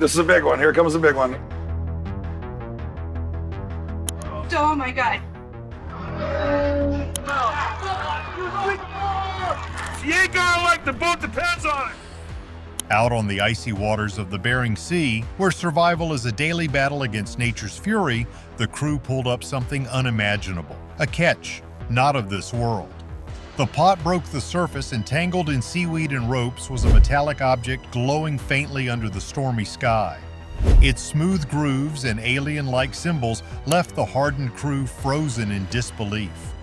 This is a big one. Here comes a big one. Oh my God. She ain't gonna like the boat depends on it. Out on the icy waters of the Bering Sea, where survival is a daily battle against nature's fury, the crew pulled up something unimaginable. A catch, not of this world. The pot broke the surface and tangled in seaweed and ropes was a metallic object glowing faintly under the stormy sky. Its smooth grooves and alien-like symbols left the hardened crew frozen in disbelief.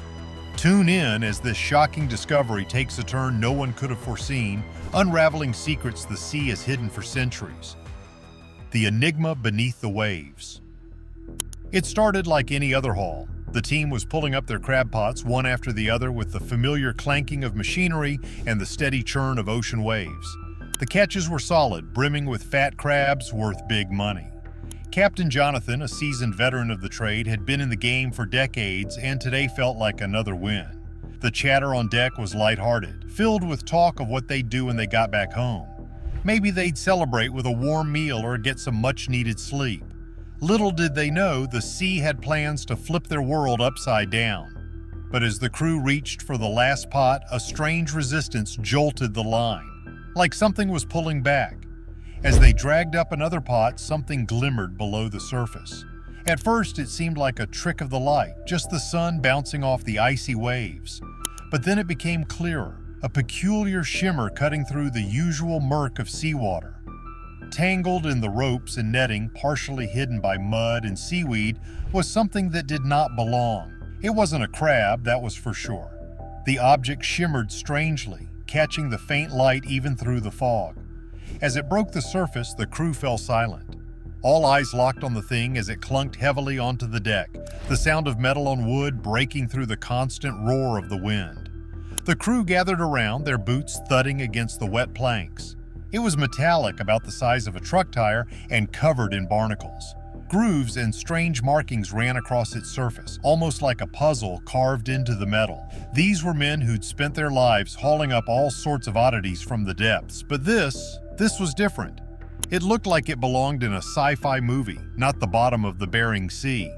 Tune in as this shocking discovery takes a turn no one could have foreseen, unraveling secrets the sea has hidden for centuries. The enigma beneath the waves. It started like any other haul. The team was pulling up their crab pots one after the other with the familiar clanking of machinery and the steady churn of ocean waves. The catches were solid, brimming with fat crabs worth big money. Captain Jonathan, a seasoned veteran of the trade, had been in the game for decades and today felt like another win. The chatter on deck was lighthearted, filled with talk of what they'd do when they got back home. Maybe they'd celebrate with a warm meal or get some much-needed sleep. Little did they know the sea had plans to flip their world upside down. But as the crew reached for the last pot, a strange resistance jolted the line, like something was pulling back. As they dragged up another pot, something glimmered below the surface. At first, it seemed like a trick of the light, just the sun bouncing off the icy waves. But then it became clearer, a peculiar shimmer cutting through the usual murk of seawater. Tangled in the ropes and netting, partially hidden by mud and seaweed, was something that did not belong. It wasn't a crab, that was for sure. The object shimmered strangely, catching the faint light even through the fog. As it broke the surface, the crew fell silent. All eyes locked on the thing as it clunked heavily onto the deck, the sound of metal on wood breaking through the constant roar of the wind. The crew gathered around, their boots thudding against the wet planks. It was metallic, about the size of a truck tire, and covered in barnacles. Grooves and strange markings ran across its surface, almost like a puzzle carved into the metal. These were men who'd spent their lives hauling up all sorts of oddities from the depths, but this was different. It looked like it belonged in a sci-fi movie, not the bottom of the Bering Sea.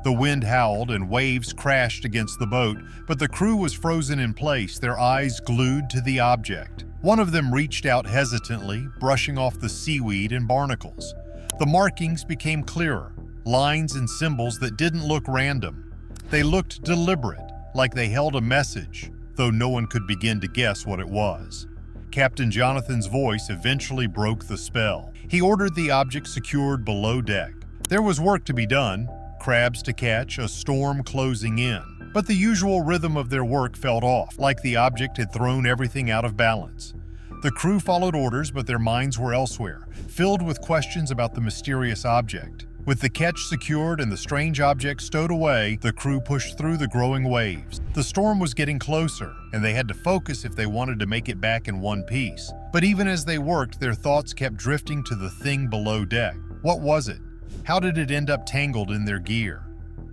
The wind howled and waves crashed against the boat, but the crew was frozen in place, their eyes glued to the object. One of them reached out hesitantly, brushing off the seaweed and barnacles. The markings became clearer, lines and symbols that didn't look random. They looked deliberate, like they held a message, though no one could begin to guess what it was. Captain Jonathan's voice eventually broke the spell. He ordered the object secured below deck. There was work to be done, crabs to catch, a storm closing in. But the usual rhythm of their work felt off, like the object had thrown everything out of balance. The crew followed orders, but their minds were elsewhere, filled with questions about the mysterious object. With the catch secured and the strange object stowed away, the crew pushed through the growing waves. The storm was getting closer, and they had to focus if they wanted to make it back in one piece. But even as they worked, their thoughts kept drifting to the thing below deck. What was it? How did it end up tangled in their gear?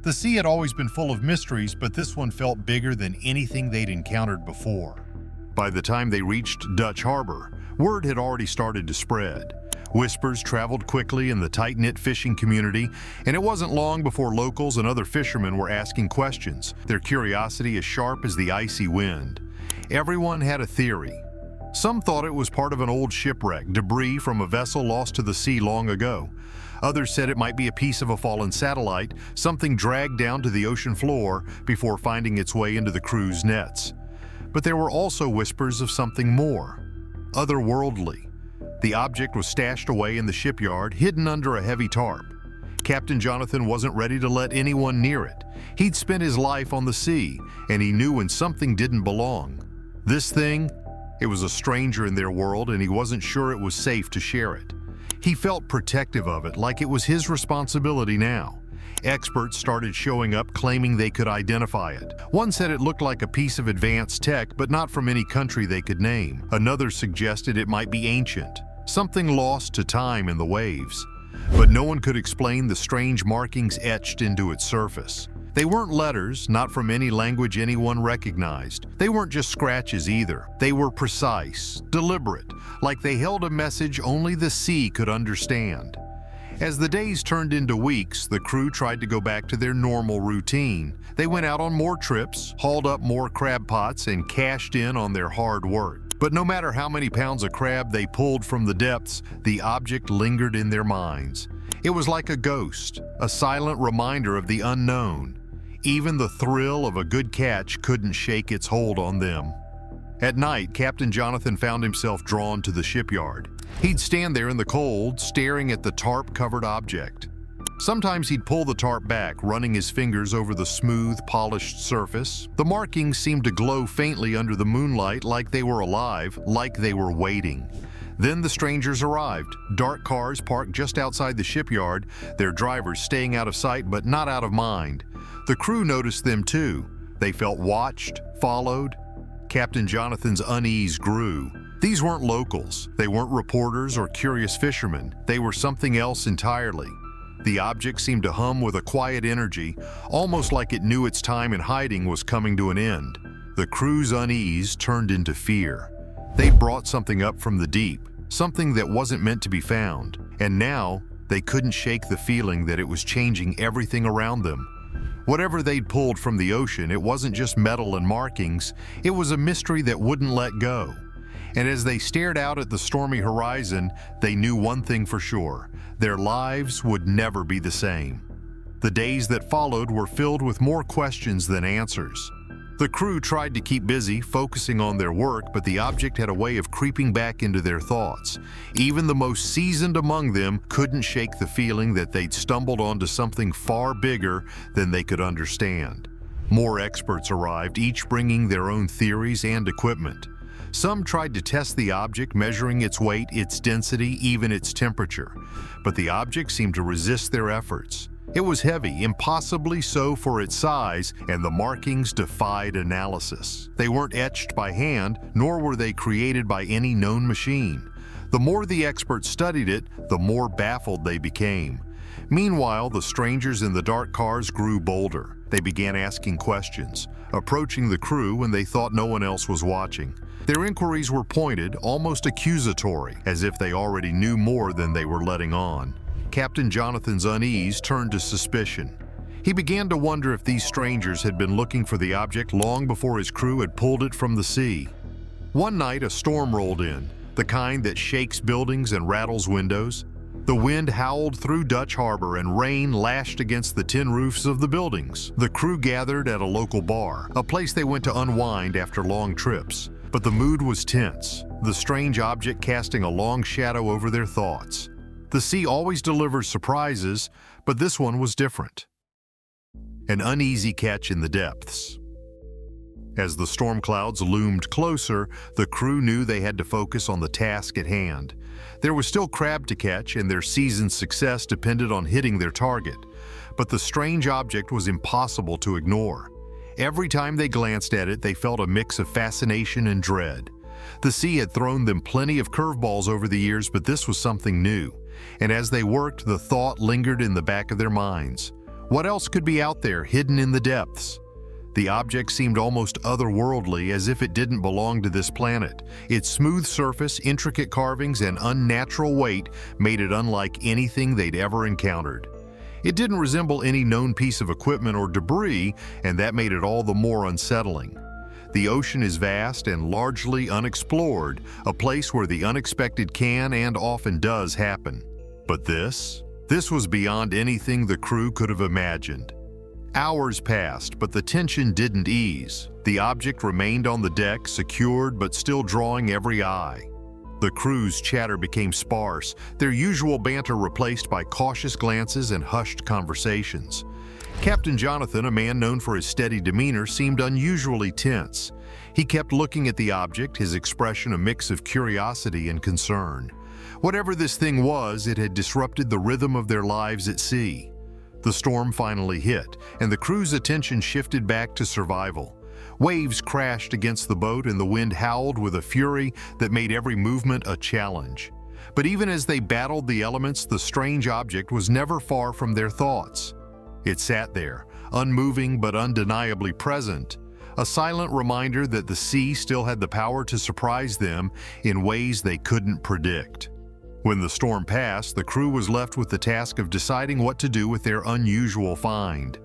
The sea had always been full of mysteries, but this one felt bigger than anything they'd encountered before. By the time they reached Dutch Harbor, word had already started to spread. Whispers traveled quickly in the tight-knit fishing community, and it wasn't long before locals and other fishermen were asking questions, their curiosity as sharp as the icy wind. Everyone had a theory. Some thought it was part of an old shipwreck, debris from a vessel lost to the sea long ago. Others said it might be a piece of a fallen satellite, something dragged down to the ocean floor before finding its way into the crew's nets. But there were also whispers of something more, otherworldly. The object was stashed away in the shipyard, hidden under a heavy tarp. Captain Jonathan wasn't ready to let anyone near it. He'd spent his life on the sea, and he knew when something didn't belong. This thing, it was a stranger in their world, and he wasn't sure it was safe to share it. He felt protective of it, like it was his responsibility now. Experts started showing up claiming they could identify it. One said it looked like a piece of advanced tech, but not from any country they could name. Another suggested it might be ancient, something lost to time in the waves. But no one could explain the strange markings etched into its surface. They weren't letters, not from any language anyone recognized. They weren't just scratches either. They were precise, deliberate, like they held a message only the sea could understand. As the days turned into weeks, the crew tried to go back to their normal routine. They went out on more trips, hauled up more crab pots, and cashed in on their hard work. But no matter how many pounds of crab they pulled from the depths, the object lingered in their minds. It was like a ghost, a silent reminder of the unknown. Even the thrill of a good catch couldn't shake its hold on them. At night, Captain Jonathan found himself drawn to the shipyard. He'd stand there in the cold, staring at the tarp-covered object. Sometimes he'd pull the tarp back, running his fingers over the smooth, polished surface. The markings seemed to glow faintly under the moonlight, like they were alive, like they were waiting. Then the strangers arrived, dark cars parked just outside the shipyard, their drivers staying out of sight but not out of mind. The crew noticed them too. They felt watched, followed. Captain Jonathan's unease grew. These weren't locals. They weren't reporters or curious fishermen. They were something else entirely. The object seemed to hum with a quiet energy, almost like it knew its time in hiding was coming to an end. The crew's unease turned into fear. They'd brought something up from the deep, something that wasn't meant to be found, and now they couldn't shake the feeling that it was changing everything around them. Whatever they'd pulled from the ocean, it wasn't just metal and markings, it was a mystery that wouldn't let go. And as they stared out at the stormy horizon, they knew one thing for sure: their lives would never be the same. The days that followed were filled with more questions than answers. The crew tried to keep busy, focusing on their work, but the object had a way of creeping back into their thoughts. Even the most seasoned among them couldn't shake the feeling that they'd stumbled onto something far bigger than they could understand. More experts arrived, each bringing their own theories and equipment. Some tried to test the object, measuring its weight, its density, even its temperature. But the object seemed to resist their efforts. It was heavy, impossibly so for its size, and the markings defied analysis. They weren't etched by hand, nor were they created by any known machine. The more the experts studied it, the more baffled they became. Meanwhile, the strangers in the dark cars grew bolder. They began asking questions, approaching the crew when they thought no one else was watching. Their inquiries were pointed, almost accusatory, as if they already knew more than they were letting on. Captain Jonathan's unease turned to suspicion. He began to wonder if these strangers had been looking for the object long before his crew had pulled it from the sea. One night, a storm rolled in, the kind that shakes buildings and rattles windows. The wind howled through Dutch Harbor and rain lashed against the tin roofs of the buildings. The crew gathered at a local bar, a place they went to unwind after long trips. But the mood was tense, the strange object casting a long shadow over their thoughts. The sea always delivers surprises, but this one was different. An uneasy catch in the depths. As the storm clouds loomed closer, the crew knew they had to focus on the task at hand. There was still crab to catch, and their season's success depended on hitting their target. But the strange object was impossible to ignore. Every time they glanced at it, they felt a mix of fascination and dread. The sea had thrown them plenty of curveballs over the years, but this was something new. And as they worked, the thought lingered in the back of their minds. What else could be out there, hidden in the depths? The object seemed almost otherworldly, as if it didn't belong to this planet. Its smooth surface, intricate carvings, and unnatural weight made it unlike anything they'd ever encountered. It didn't resemble any known piece of equipment or debris, and that made it all the more unsettling. The ocean is vast and largely unexplored, a place where the unexpected can and often does happen. But this was beyond anything the crew could have imagined. Hours passed, but the tension didn't ease. The object remained on the deck, secured but still drawing every eye. The crew's chatter became sparse, their usual banter replaced by cautious glances and hushed conversations. Captain Jonathan, a man known for his steady demeanor, seemed unusually tense. He kept looking at the object, his expression a mix of curiosity and concern. Whatever this thing was, it had disrupted the rhythm of their lives at sea. The storm finally hit, and the crew's attention shifted back to survival. Waves crashed against the boat and the wind howled with a fury that made every movement a challenge. But even as they battled the elements, the strange object was never far from their thoughts. It sat there, unmoving but undeniably present, a silent reminder that the sea still had the power to surprise them in ways they couldn't predict. When the storm passed, the crew was left with the task of deciding what to do with their unusual find.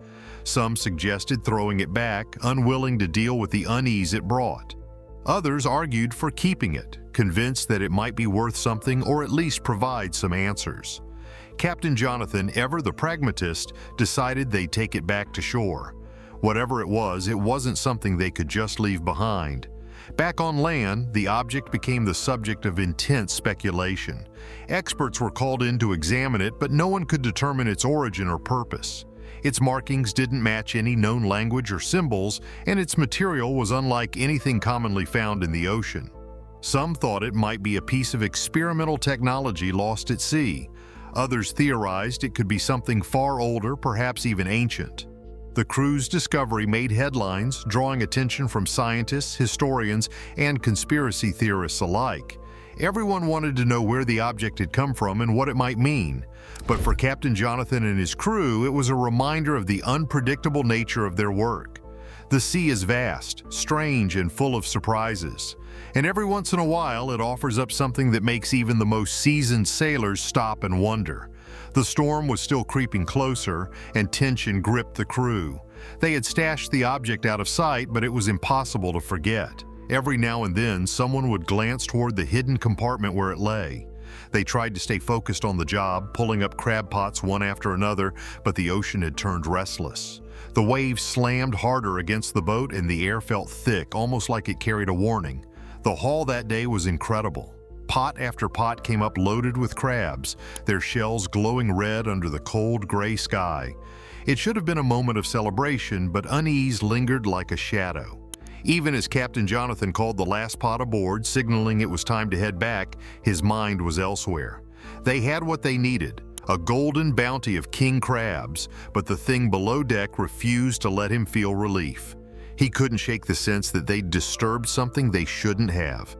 Some suggested throwing it back, unwilling to deal with the unease it brought. Others argued for keeping it, convinced that it might be worth something or at least provide some answers. Captain Jonathan, ever the pragmatist, decided they'd take it back to shore. Whatever it wasn't something they could just leave behind. Back on land, the object became the subject of intense speculation. Experts were called in to examine it, but no one could determine its origin or purpose. Its markings didn't match any known language or symbols, and its material was unlike anything commonly found in the ocean. Some thought it might be a piece of experimental technology lost at sea. Others theorized it could be something far older, perhaps even ancient. The crew's discovery made headlines, drawing attention from scientists, historians, and conspiracy theorists alike. Everyone wanted to know where the object had come from and what it might mean. But for Captain Jonathan and his crew, it was a reminder of the unpredictable nature of their work. The sea is vast, strange, and full of surprises. And every once in a while, it offers up something that makes even the most seasoned sailors stop and wonder. The storm was still creeping closer, and tension gripped the crew. They had stashed the object out of sight, but it was impossible to forget. Every now and then, someone would glance toward the hidden compartment where it lay. They tried to stay focused on the job, pulling up crab pots one after another, but the ocean had turned restless. The waves slammed harder against the boat, and the air felt thick, almost like it carried a warning. The haul that day was incredible. Pot after pot came up loaded with crabs, their shells glowing red under the cold gray sky. It should have been a moment of celebration, but unease lingered like a shadow. Even as Captain Jonathan called the last pot aboard, signaling it was time to head back, his mind was elsewhere. They had what they needed, a golden bounty of king crabs, but the thing below deck refused to let him feel relief. He couldn't shake the sense that they'd disturbed something they shouldn't have.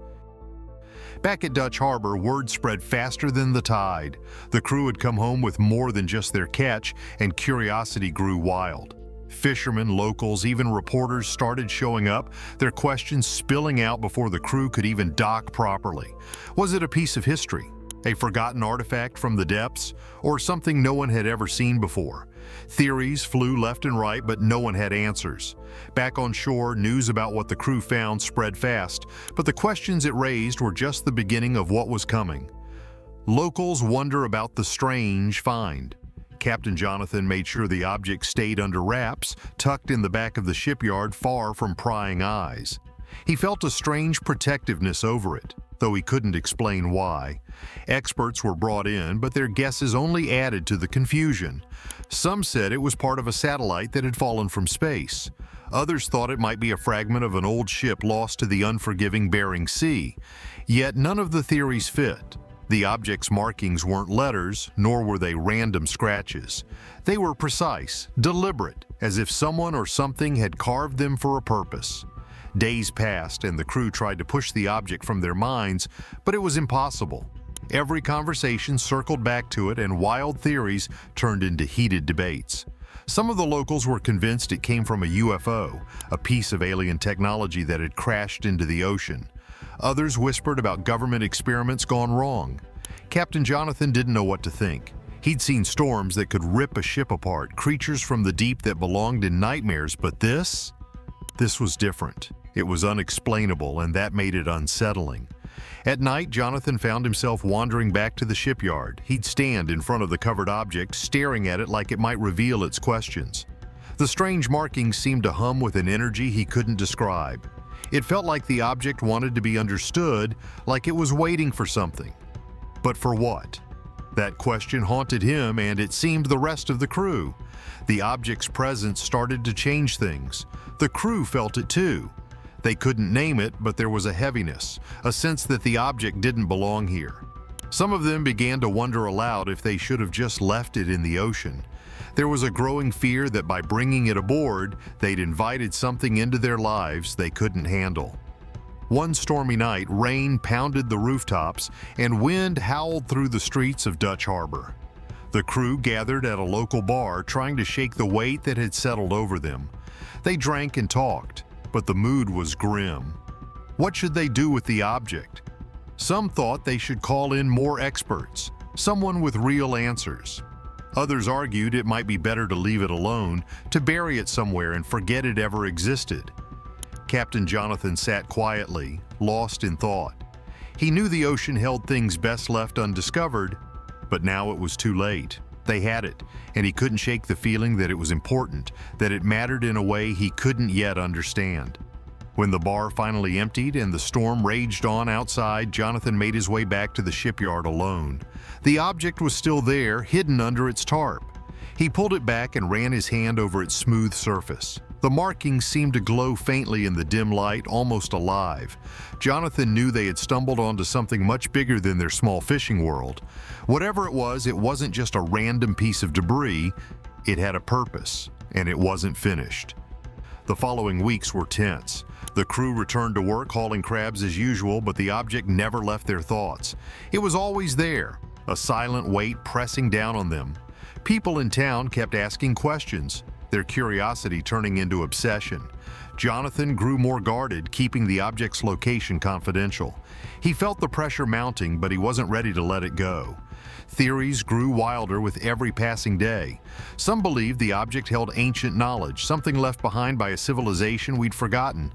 Back at Dutch Harbor, word spread faster than the tide. The crew had come home with more than just their catch, and curiosity grew wild. Fishermen, locals, even reporters started showing up, their questions spilling out before the crew could even dock properly. Was it a piece of history, a forgotten artifact from the depths, or something no one had ever seen before? Theories flew left and right, but no one had answers. Back on shore, news about what the crew found spread fast, but the questions it raised were just the beginning of what was coming. Locals wonder about the strange find. Captain Jonathan made sure the object stayed under wraps, tucked in the back of the shipyard far from prying eyes. He felt a strange protectiveness over it, though he couldn't explain why. Experts were brought in, but their guesses only added to the confusion. Some said it was part of a satellite that had fallen from space. Others thought it might be a fragment of an old ship lost to the unforgiving Bering Sea. Yet none of the theories fit. The object's markings weren't letters, nor were they random scratches. They were precise, deliberate, as if someone or something had carved them for a purpose. Days passed, and the crew tried to push the object from their minds, but it was impossible. Every conversation circled back to it, and wild theories turned into heated debates. Some of the locals were convinced it came from a UFO, a piece of alien technology that had crashed into the ocean. Others whispered about government experiments gone wrong. Captain Jonathan didn't know what to think. He'd seen storms that could rip a ship apart, creatures from the deep that belonged in nightmares, but this was different. It was unexplainable, and that made it unsettling. At night, Jonathan found himself wandering back to the shipyard. He'd stand in front of the covered object, staring at it like it might reveal its questions. The strange markings seemed to hum with an energy he couldn't describe. It felt like the object wanted to be understood, like it was waiting for something. But for what? That question haunted him, and it seemed the rest of the crew. The object's presence started to change things. The crew felt it too. They couldn't name it, but there was a heaviness, a sense that the object didn't belong here. Some of them began to wonder aloud if they should have just left it in the ocean. There was a growing fear that by bringing it aboard, they'd invited something into their lives they couldn't handle. One stormy night, rain pounded the rooftops and wind howled through the streets of Dutch Harbor. The crew gathered at a local bar trying to shake the weight that had settled over them. They drank and talked, but the mood was grim. What should they do with the object? Some thought they should call in more experts, someone with real answers. Others argued it might be better to leave it alone, to bury it somewhere and forget it ever existed. Captain Jonathan sat quietly, lost in thought. He knew the ocean held things best left undiscovered, but now it was too late. They had it, and he couldn't shake the feeling that it was important, that it mattered in a way he couldn't yet understand. When the bar finally emptied and the storm raged on outside, Jonathan made his way back to the shipyard alone. The object was still there, hidden under its tarp. He pulled it back and ran his hand over its smooth surface. The markings seemed to glow faintly in the dim light, almost alive. Jonathan knew they had stumbled onto something much bigger than their small fishing world. Whatever it wasn't just a random piece of debris. It had a purpose, and it wasn't finished. The following weeks were tense. The crew returned to work hauling crabs as usual, but the object never left their thoughts. It was always there, a silent weight pressing down on them. People in town kept asking questions, their curiosity turning into obsession. Jonathan grew more guarded, keeping the object's location confidential. He felt the pressure mounting, but he wasn't ready to let it go. Theories grew wilder with every passing day. Some believed the object held ancient knowledge, something left behind by a civilization we'd forgotten.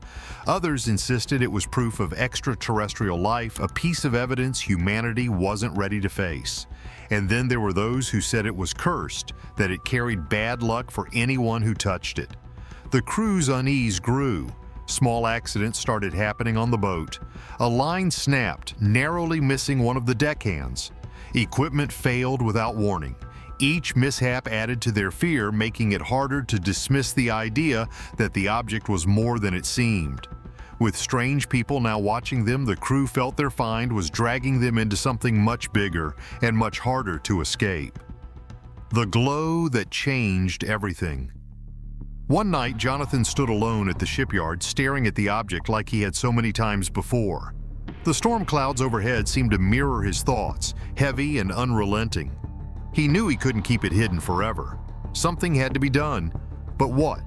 Others insisted it was proof of extraterrestrial life, a piece of evidence humanity wasn't ready to face. And then there were those who said it was cursed, that it carried bad luck for anyone who touched it. The crew's unease grew. Small accidents started happening on the boat. A line snapped, narrowly missing one of the deckhands. Equipment failed without warning. Each mishap added to their fear, making it harder to dismiss the idea that the object was more than it seemed. With strange people now watching them, the crew felt their find was dragging them into something much bigger and much harder to escape. The glow that changed everything. One night, Jonathan stood alone at the shipyard, staring at the object like he had so many times before. The storm clouds overhead seemed to mirror his thoughts, heavy and unrelenting. He knew he couldn't keep it hidden forever. Something had to be done. But what?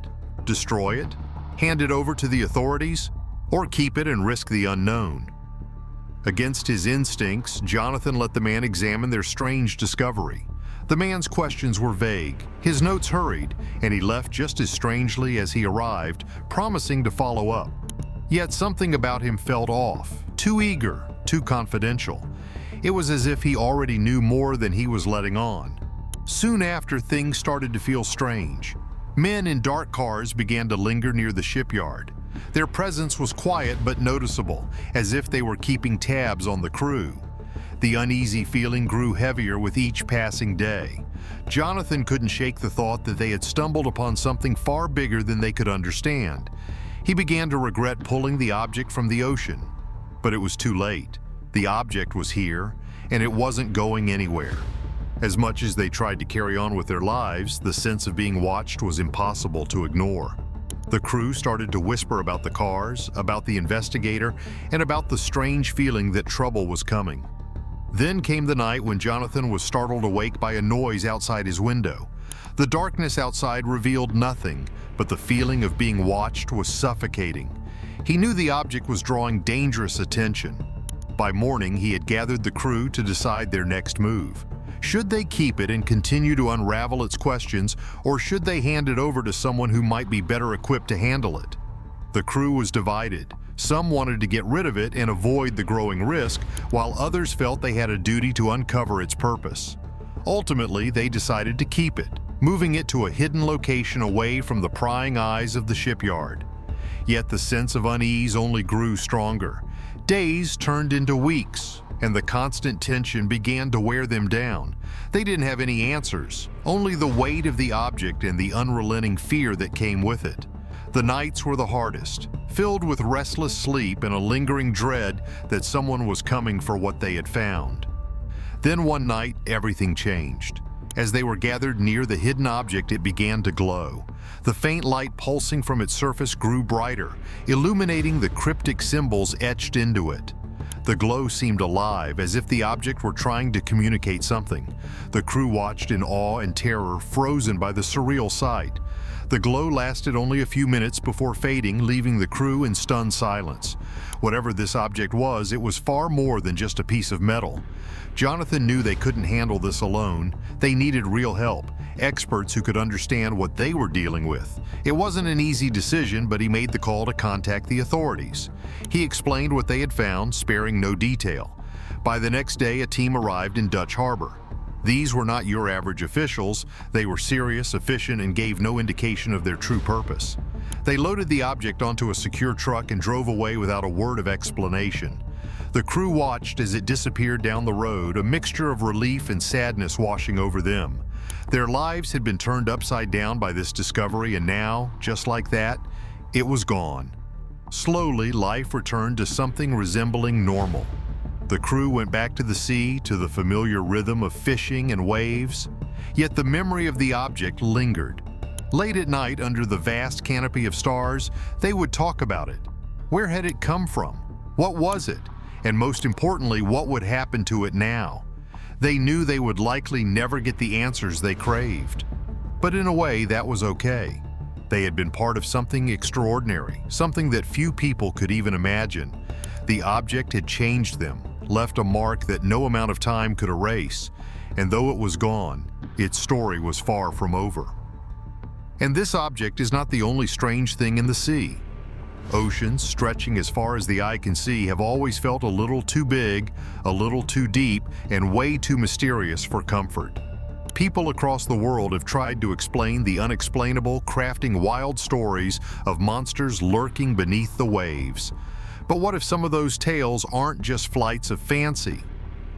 Destroy it? Hand it over to the authorities? Or keep it and risk the unknown? Against his instincts, Jonathan let the man examine their strange discovery. The man's questions were vague, his notes hurried, and he left just as strangely as he arrived, promising to follow up. Yet something about him felt off, too eager, too confidential. It was as if he already knew more than he was letting on. Soon after, things started to feel strange. Men in dark cars began to linger near the shipyard. Their presence was quiet but noticeable, as if they were keeping tabs on the crew. The uneasy feeling grew heavier with each passing day. Jonathan couldn't shake the thought that they had stumbled upon something far bigger than they could understand. He began to regret pulling the object from the ocean. But it was too late. The object was here, and it wasn't going anywhere. As much as they tried to carry on with their lives, the sense of being watched was impossible to ignore. The crew started to whisper about the cars, about the investigator, and about the strange feeling that trouble was coming. Then came the night when Jonathan was startled awake by a noise outside his window. The darkness outside revealed nothing, but the feeling of being watched was suffocating. He knew the object was drawing dangerous attention. By morning, he had gathered the crew to decide their next move. Should they keep it and continue to unravel its questions, or should they hand it over to someone who might be better equipped to handle it? The crew was divided. Some wanted to get rid of it and avoid the growing risk, while others felt they had a duty to uncover its purpose. Ultimately, they decided to keep it, moving it to a hidden location away from the prying eyes of the shipyard. Yet the sense of unease only grew stronger. Days turned into weeks, and the constant tension began to wear them down. They didn't have any answers, only the weight of the object and the unrelenting fear that came with it. The nights were the hardest, filled with restless sleep and a lingering dread that someone was coming for what they had found. Then one night, everything changed. As they were gathered near the hidden object, it began to glow. The faint light pulsing from its surface grew brighter, illuminating the cryptic symbols etched into it. The glow seemed alive, as if the object were trying to communicate something. The crew watched in awe and terror, frozen by the surreal sight. The glow lasted only a few minutes before fading, leaving the crew in stunned silence. Whatever this object was, it was far more than just a piece of metal. Jonathan knew they couldn't handle this alone. They needed real help, experts who could understand what they were dealing with. It wasn't an easy decision, but he made the call to contact the authorities. He explained what they had found, sparing no detail. By the next day, a team arrived in Dutch Harbor. These were not your average officials. They were serious, efficient, and gave no indication of their true purpose. They loaded the object onto a secure truck and drove away without a word of explanation. The crew watched as it disappeared down the road, a mixture of relief and sadness washing over them. Their lives had been turned upside down by this discovery, and now, just like that, it was gone. Slowly, life returned to something resembling normal. The crew went back to the sea, to the familiar rhythm of fishing and waves. Yet the memory of the object lingered. Late at night, under the vast canopy of stars, they would talk about it. Where had it come from? What was it? And most importantly, what would happen to it now? They knew they would likely never get the answers they craved. But in a way, that was okay. They had been part of something extraordinary, something that few people could even imagine. The object had changed them, left a mark that no amount of time could erase. And though it was gone, its story was far from over. And this object is not the only strange thing in the sea. Oceans, stretching as far as the eye can see, have always felt a little too big, a little too deep, and way too mysterious for comfort. People across the world have tried to explain the unexplainable, crafting wild stories of monsters lurking beneath the waves. But what if some of those tales aren't just flights of fancy?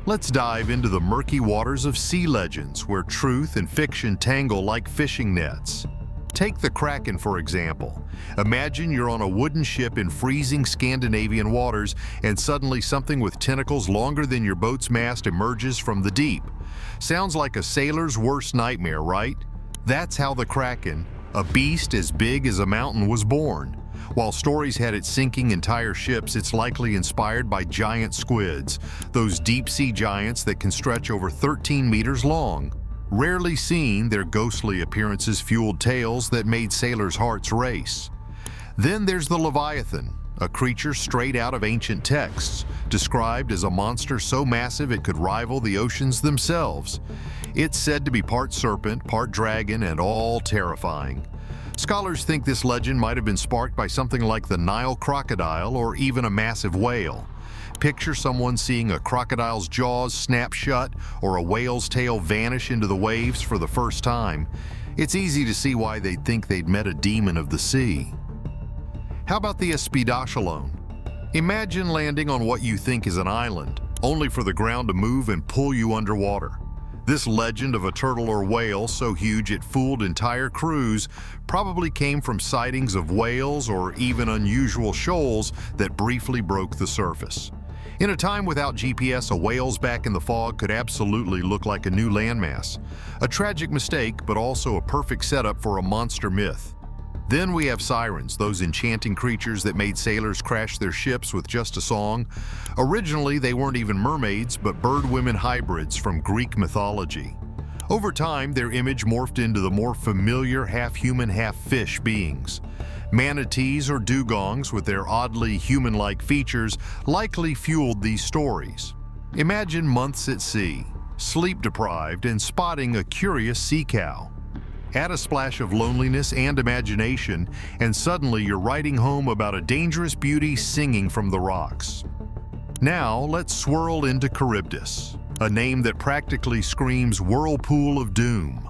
Let's dive into the murky waters of sea legends, where truth and fiction tangle like fishing nets. Take the Kraken, for example. Imagine you're on a wooden ship in freezing Scandinavian waters, and suddenly something with tentacles longer than your boat's mast emerges from the deep. Sounds like a sailor's worst nightmare, right? That's how the Kraken, a beast as big as a mountain, was born. While stories had it sinking entire ships, it's likely inspired by giant squids, those deep-sea giants that can stretch over 13 meters long. Rarely seen, their ghostly appearances fueled tales that made sailors' hearts race. Then there's the Leviathan, a creature straight out of ancient texts, described as a monster so massive it could rival the oceans themselves. It's said to be part serpent, part dragon, and all terrifying. Scholars think this legend might have been sparked by something like the Nile crocodile or even a massive whale. Picture someone seeing a crocodile's jaws snap shut or a whale's tail vanish into the waves for the first time. It's easy to see why they'd think they'd met a demon of the sea. How about the Espidachelone? Imagine landing on what you think is an island, only for the ground to move and pull you underwater. This legend of a turtle or whale so huge it fooled entire crews probably came from sightings of whales or even unusual shoals that briefly broke the surface. In a time without GPS, a whale's back in the fog could absolutely look like a new landmass. A tragic mistake, but also a perfect setup for a monster myth. Then we have sirens, those enchanting creatures that made sailors crash their ships with just a song. Originally, they weren't even mermaids, but bird-women hybrids from Greek mythology. Over time, their image morphed into the more familiar half-human, half-fish beings. Manatees or dugongs, with their oddly human-like features, likely fueled these stories. Imagine months at sea, sleep-deprived, and spotting a curious sea cow. Add a splash of loneliness and imagination, and suddenly you're writing home about a dangerous beauty singing from the rocks. Now, let's swirl into Charybdis, a name that practically screams whirlpool of doom.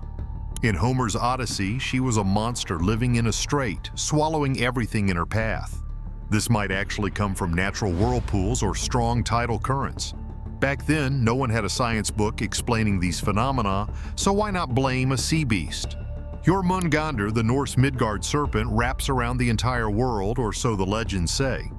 In Homer's Odyssey, she was a monster living in a strait, swallowing everything in her path. This might actually come from natural whirlpools or strong tidal currents. Back then, no one had a science book explaining these phenomena, so why not blame a sea beast? Jormungandr, the Norse Midgard serpent, wraps around the entire world, or so the legends say.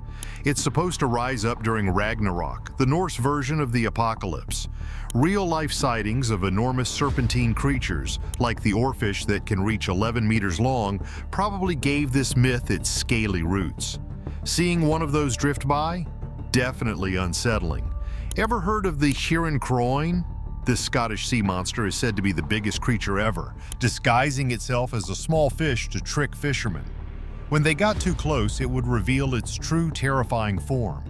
It's supposed to rise up during Ragnarok, the Norse version of the apocalypse. Real-life sightings of enormous serpentine creatures, like the oarfish that can reach 11 meters long, probably gave this myth its scaly roots. Seeing one of those drift by? definitely unsettling. Ever heard of the Croin? This Scottish sea monster is said to be the biggest creature ever, disguising itself as a small fish to trick fishermen. When they got too close, it would reveal its true terrifying form.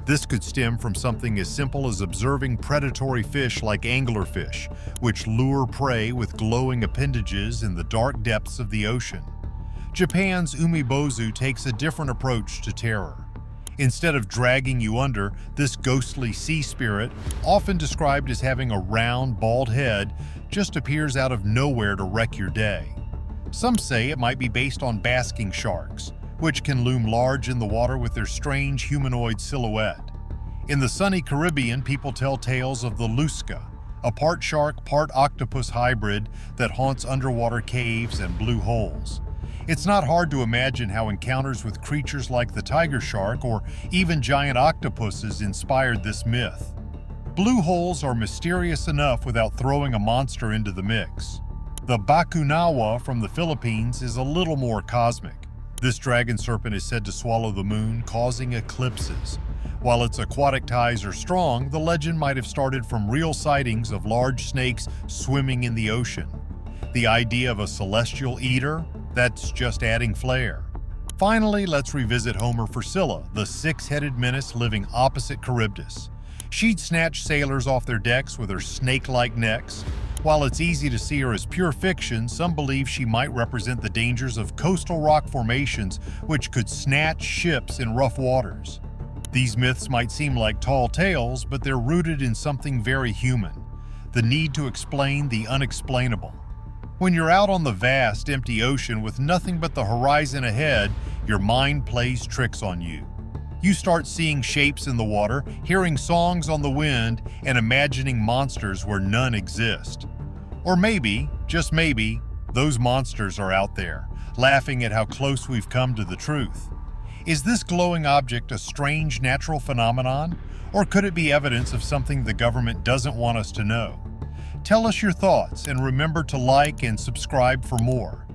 This could stem from something as simple as observing predatory fish like anglerfish, which lure prey with glowing appendages in the dark depths of the ocean. Japan's umibozu takes a different approach to terror. Instead of dragging you under, this ghostly sea spirit, often described as having a round, bald head, just appears out of nowhere to wreck your day. Some say it might be based on basking sharks, which can loom large in the water with their strange humanoid silhouette. In the sunny Caribbean, people tell tales of the lusca, a part shark, part octopus hybrid that haunts underwater caves and blue holes. It's not hard to imagine how encounters with creatures like the tiger shark or even giant octopuses inspired this myth. Blue holes are mysterious enough without throwing a monster into the mix. The bakunawa from the Philippines is a little more cosmic. This dragon serpent is said to swallow the moon, causing eclipses. While its aquatic ties are strong, the legend might have started from real sightings of large snakes swimming in the ocean. The idea of a celestial eater? That's just adding flair. Finally, let's revisit Homer for Scylla, the six-headed menace living opposite Charybdis. She'd snatch sailors off their decks with her snake-like necks. While it's easy to see her as pure fiction, some believe she might represent the dangers of coastal rock formations which could snatch ships in rough waters. These myths might seem like tall tales, but they're rooted in something very human: the need to explain the unexplainable. When you're out on the vast, empty ocean with nothing but the horizon ahead, your mind plays tricks on you. You start seeing shapes in the water, hearing songs on the wind, and imagining monsters where none exist. Or maybe, just maybe, those monsters are out there, laughing at how close we've come to the truth. Is this glowing object a strange natural phenomenon, or could it be evidence of something the government doesn't want us to know? Tell us your thoughts and remember to like and subscribe for more.